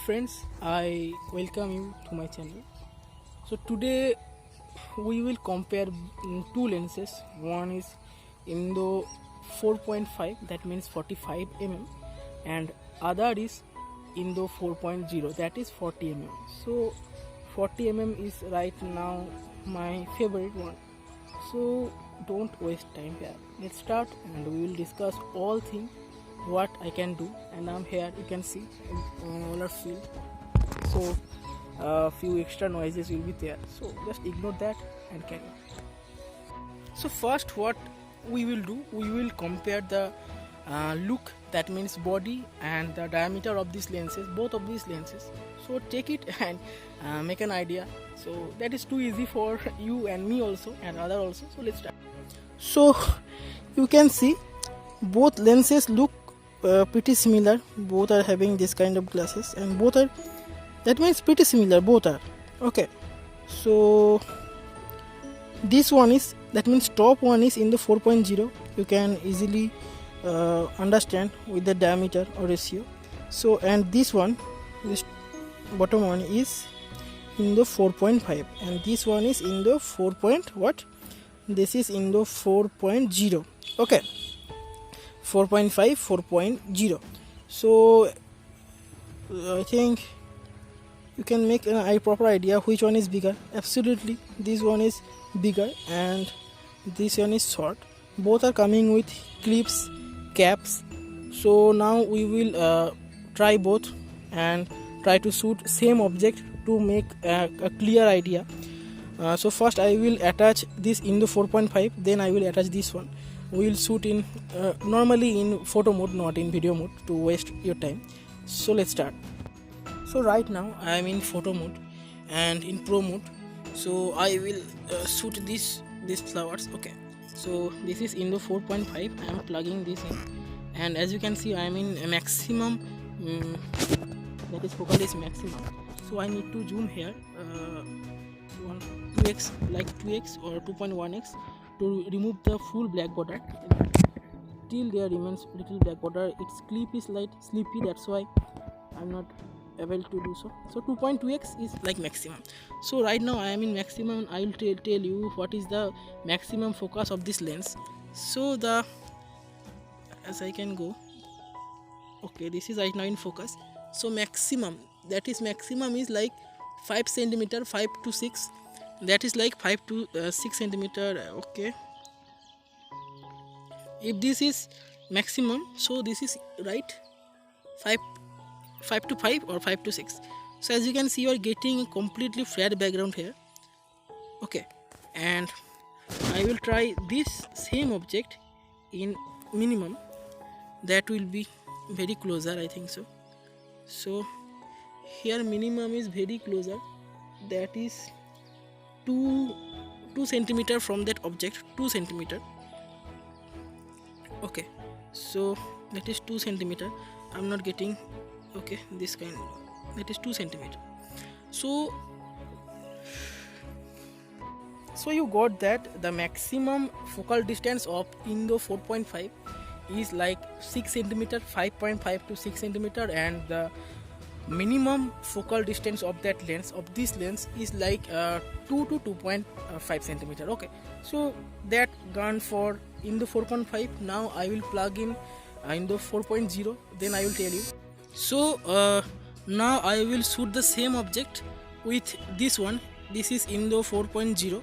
friends, I welcome you to my channel. So today we will compare two lenses. One is Indo 4.5, that means 45 mm, and other is Indo 4.0, that is 40 mm. So 40 mm is right now my favorite one. So don't waste time here. Let's start and we will discuss all things what I can do. And I'm here, you can see all our field. So few extra noises will be there, so just ignore that and carry on. So first what we will do, we will compare the look, that means body and the diameter of these lenses, both of these lenses. So take it and make an idea. So that is too easy for you and me also and other also. So let's start. So you can see both lenses look pretty similar. Both are having this kind of glasses and both are, that means pretty similar, both are okay. So this one is, that means top one is in the 4.0. you can easily understand with the diameter or ratio. So and this one, this bottom one is in the 4.5 and this one is in the 4. What this is in the 4.0, okay, 4.5 4.0. So I think you can make a proper idea which one is bigger. Absolutely this one is bigger and this one is short. Both are coming with clips, caps. So now we will try both and try to shoot same object to make a clear idea. So first I will attach this in the 4.5, then I will attach this one. We will shoot in normally in photo mode, not in video mode, to waste your time. So let's start. So right now I am in photo mode and in pro mode. So I will shoot these flowers. Okay, so this is in the 4.5. I am plugging this in, and as you can see I am in a maximum, that is focal is maximum. So I need to zoom here 2x, like 2x or 2.1x, to remove the full black border. Till there remains little black border. Its clip is light sleepy, that's why I'm not able to do so. So 2.2x is like maximum. So right now I am in maximum. I will tell you what is the maximum focus of this lens. So the, as I can go, okay, this is right now in focus. So maximum, that is maximum is like 5 centimeter, 5 to 6, that is like 5 to 6 centimeter. Okay, if this is maximum, so this is right 5 to 5 or 5 to 6. So as you can see, you are getting a completely flat background here. Okay, and I will try this same object in minimum. That will be very closer, I think so. So here minimum is very closer, that is 2 centimeter from that object, 2 centimeter. Okay, so that is 2 centimeter. I'm not getting, okay, this kind, that is 2 centimeter. So you got that the maximum focal distance of Indo 4.5 is like 6 centimeter, 5.5 to 6 centimeter, and the minimum focal distance of that lens, of this lens, is like 2 to 2.5 centimeter. Okay, so that gone for Indo 4.5. Now I will plug in Indo 4.0, then I will tell you. So now I will shoot the same object with this one. This is Indo 4.0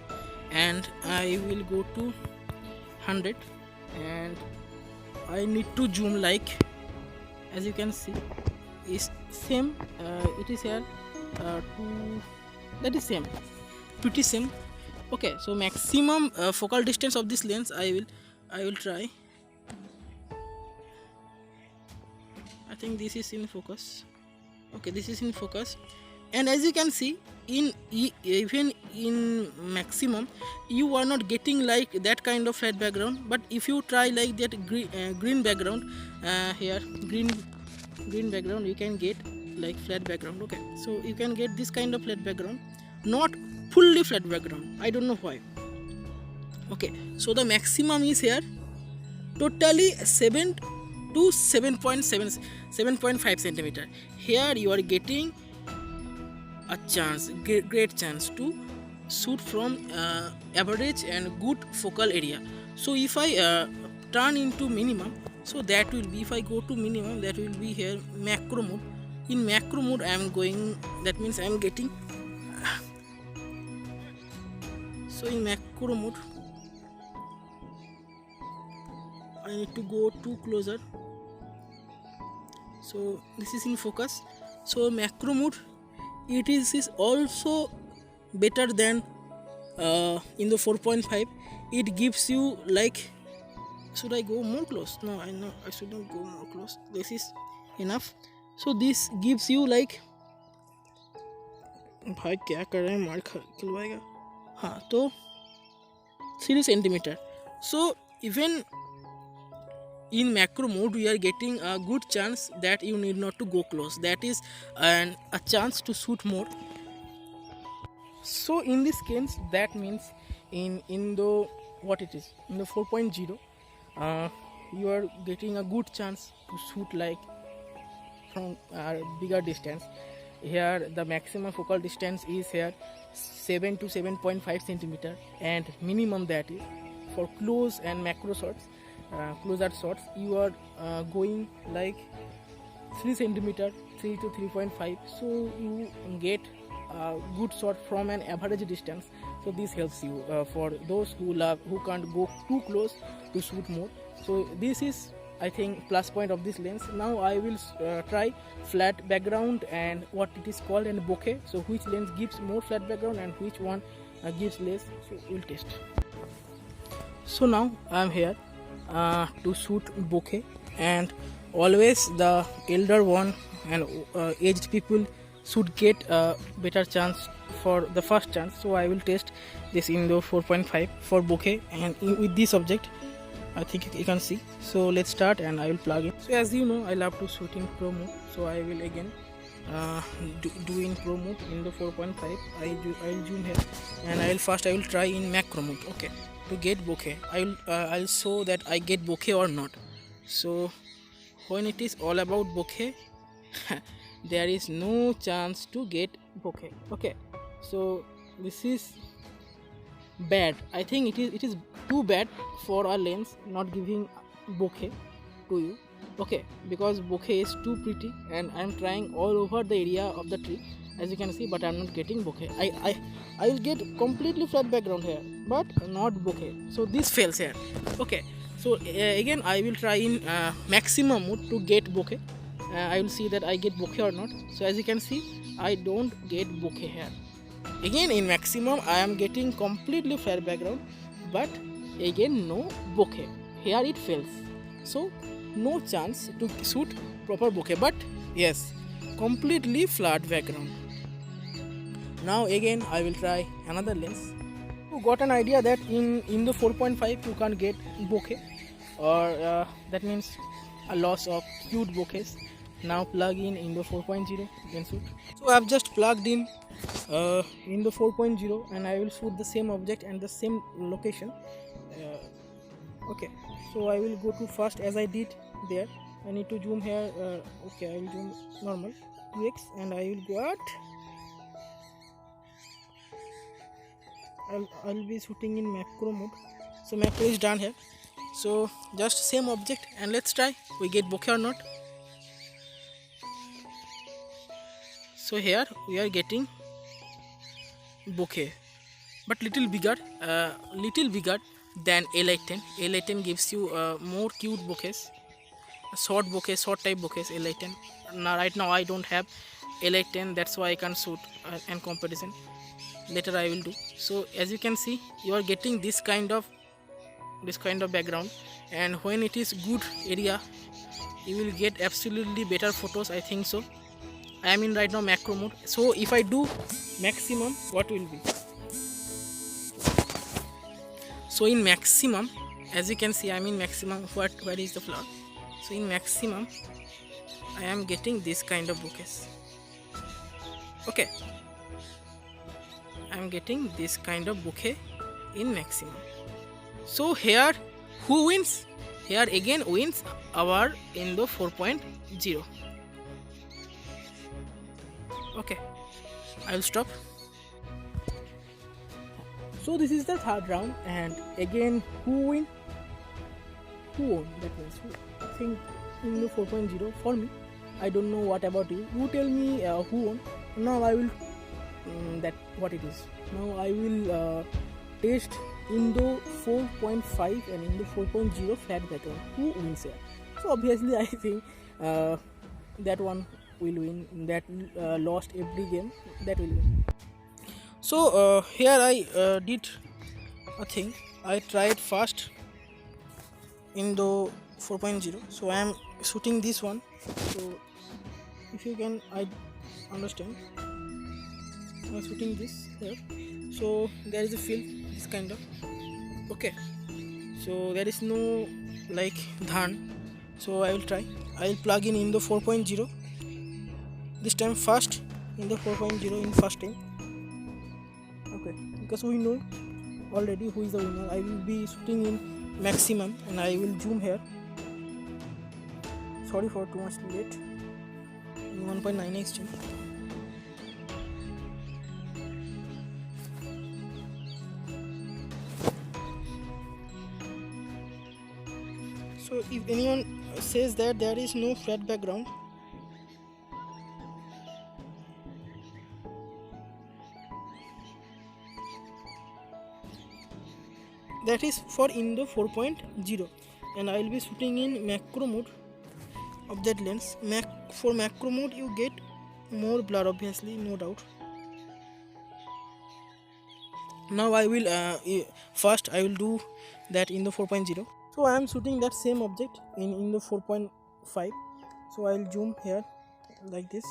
and I will go to 100 and I need to zoom, like as you can see is same, it is here that is same, pretty same. Okay, so maximum focal distance of this lens I will try. I think this is in focus. Okay, this is in focus, and as you can see, even in maximum you are not getting like that kind of flat background. But if you try like that green background, here green background, you can get like flat background. Okay, so you can get this kind of flat background, not fully flat background. I don't know why. Okay, so the maximum is here totally 7 to 7.5 centimeter. Here you are getting a chance, great chance to shoot from average and good focal area. So if I turn into minimum, so that will be, if I go to minimum, that will be here macro mode. In macro mode I am going, that means I am getting, so in macro mode I need to go too closer, so this is in focus. So macro mode, it is also better than in the 4.5. It gives you like, should I go more close? No, I know I shouldn't go more close, this is enough. So this gives you like, भाई क्या कर रहे हैं, मार खिलवाएगा, हाँ, तो 3 centimeter. So even in macro mode we are getting a good chance that you need not to go close, that is a chance to shoot more. So in this case, that means in the, what it is, in the 4.0 you are getting a good chance to shoot like from a bigger distance. Here the maximum focal distance is here 7 to 7.5 centimeter, and minimum, that is for close and macro shots, closer shots, you are going like 3 centimeter, 3 to 3.5. so you get a good shot from an average distance. So this helps you for those who can't go too close to shoot more. So this is, I think, plus point of this lens. Now I will try flat background and what it is called and bokeh. So which lens gives more flat background and which one gives less. So we'll test. So now I am here to shoot bokeh, and always the elder one and aged people should get a better chance for the first chance. So I will test this in the 4.5 for bokeh, and with this object I think you can see. So let's start and I will plug in. So as you know, I love to shoot in pro mode, so I will again do in pro mode in the 4.5. I will zoom here, and I will try in macro mode. Okay, to get bokeh, I'll show that I get bokeh or not. So when it is all about bokeh there is no chance to get bokeh. Okay, so this is bad. I think it is too bad for a lens not giving bokeh to you. Okay, because bokeh is too pretty and I am trying all over the area of the tree, as you can see, but I am not getting bokeh. I will get completely flat background here, but not bokeh. So this fails here. Okay, so again I will try in maximum mode to get bokeh. I will see that I get bokeh or not. So as you can see, I don't get bokeh here. Again in maximum I am getting completely flat background, but again no bokeh. Here it fails. So no chance to shoot proper bokeh, but yes, completely flat background. Now again I will try another lens. You got an idea that in the 4.5 you can't get bokeh, or that means a loss of cute bokehs. Now plug in the 4.0, then shoot. So I have just plugged in the 4.0 and I will shoot the same object and the same location. Okay, so I will go to first as I did there. I need to zoom here. Okay, I will zoom normal 2x and I will go out. I'll be shooting in macro mode. So macro is done here. So just same object and let's try we get bokeh or not. So here we are getting bokeh, but little bigger than L810. L810 gives you more cute bokehs, short type bokehs. L810. Now right now I don't have L810, that's why I can't shoot in comparison. Later I will do. So as you can see, you are getting this kind of background, and when it is good area you will get absolutely better photos, I think so. I am in right now macro mode. So if I do maximum, what will be? So in maximum, as you can see, I am in maximum. Where is the flower? So in maximum I am getting this kind of bokehs. Okay, I am getting this kind of bokeh in maximum. So here who wins? here again wins our in the 4.0. Okay, I'll stop. So this is the third round, and again who won? That means I think in the 4.0 for me. I don't know what about you. You tell me who won. Now I will that what it is. Now I will test Indo 4.5 and Indo 4.0 flat background. Who wins here? So obviously I think that one will win. That lost every game, that will win. So here I did a thing. I tried first Indo 4.0. So I am shooting this one. So if you can, I understand. I'm shooting this here. So there is a field, this kind of. Okay. So there is no like dhan. So I will try. I will plug in Indo 4.0. This time first Indo 4.0 in first time. Okay. Because we know already who is the winner. I will be shooting in maximum and I will zoom here. Sorry for too much late. In 1.9x zoom. So if anyone says that there is no flat background, that is for Indo 4.0, and I will be shooting in macro mode of that lens. For macro mode you get more blur, obviously, no doubt. Now I will first I will do that Indo 4.0. So I am shooting that same object in Indo 4.5. So I will zoom here like this,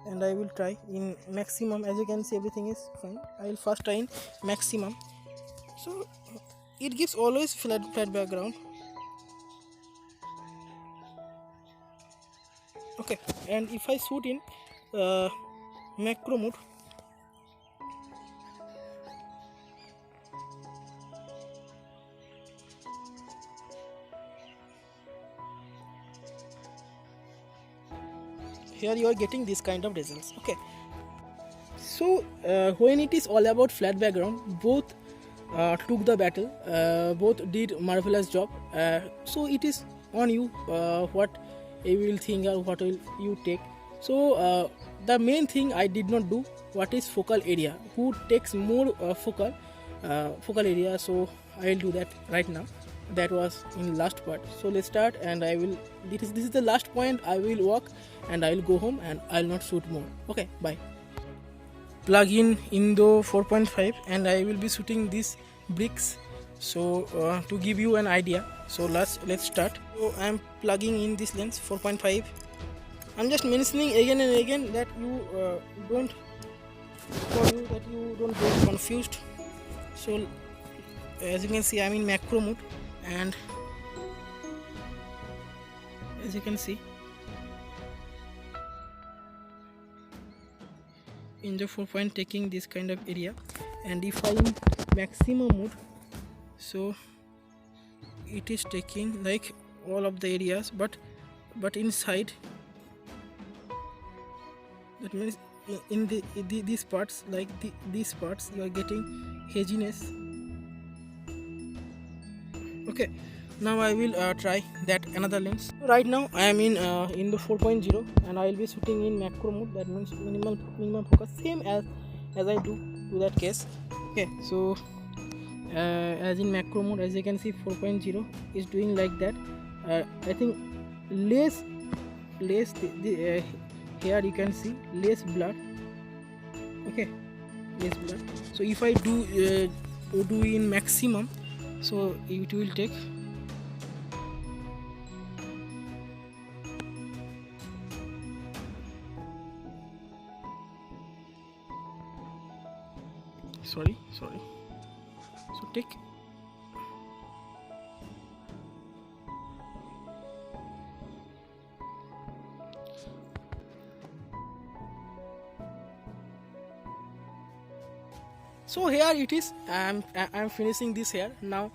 and I will try in maximum. As you can see, everything is fine. I will first try in maximum. So it gives always flat background. Okay, and if I shoot in macro mode, here you are getting this kind of results. Okay, so when it is all about flat background, both took the battle, both did marvelous job. So it is on you what you will think or what will you take. So the main thing I did not do, what is focal area, who takes more focal area. So I will do that right now. That was in last part. So let's start, and I will this is the last point. I will walk and I will go home and I will not shoot more. Okay, bye. Plug in Indo 4.5 and I will be shooting these bricks. So to give you an idea, so let's start. So I am plugging in this lens 4.5. I'm just mentioning again and again that you don't get confused. So as you can see, I'm in macro mode, and as you can see, in the 4 point taking this kind of area, and if I'm in maximum mode, so it is taking like all of the areas, but inside, that means in these parts, like these parts, you are getting haziness. Okay, now I will try that another lens. Right now I am in the 4.0 and I will be shooting in macro mode. That means minimum focus, same as I do that case. Okay, so as in macro mode, as you can see, 4.0 is doing like that. I think less here you can see less blur. Okay, less blur. So if I do in maximum, so it will take sorry, so take so here it is. I'm finishing this here. Now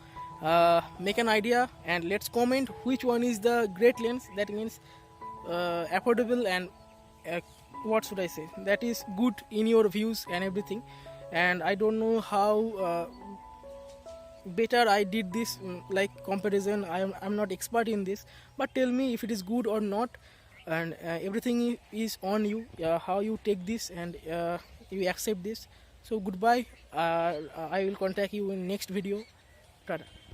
make an idea and let's comment which one is the great lens, that means affordable and uh, what should I say, that is good in your views and everything. And I don't know how better I did this like comparison. I'm not expert in this, but tell me if it is good or not. And everything is on you, how you take this and you accept this. So goodbye. I will contact you in next video. Tada.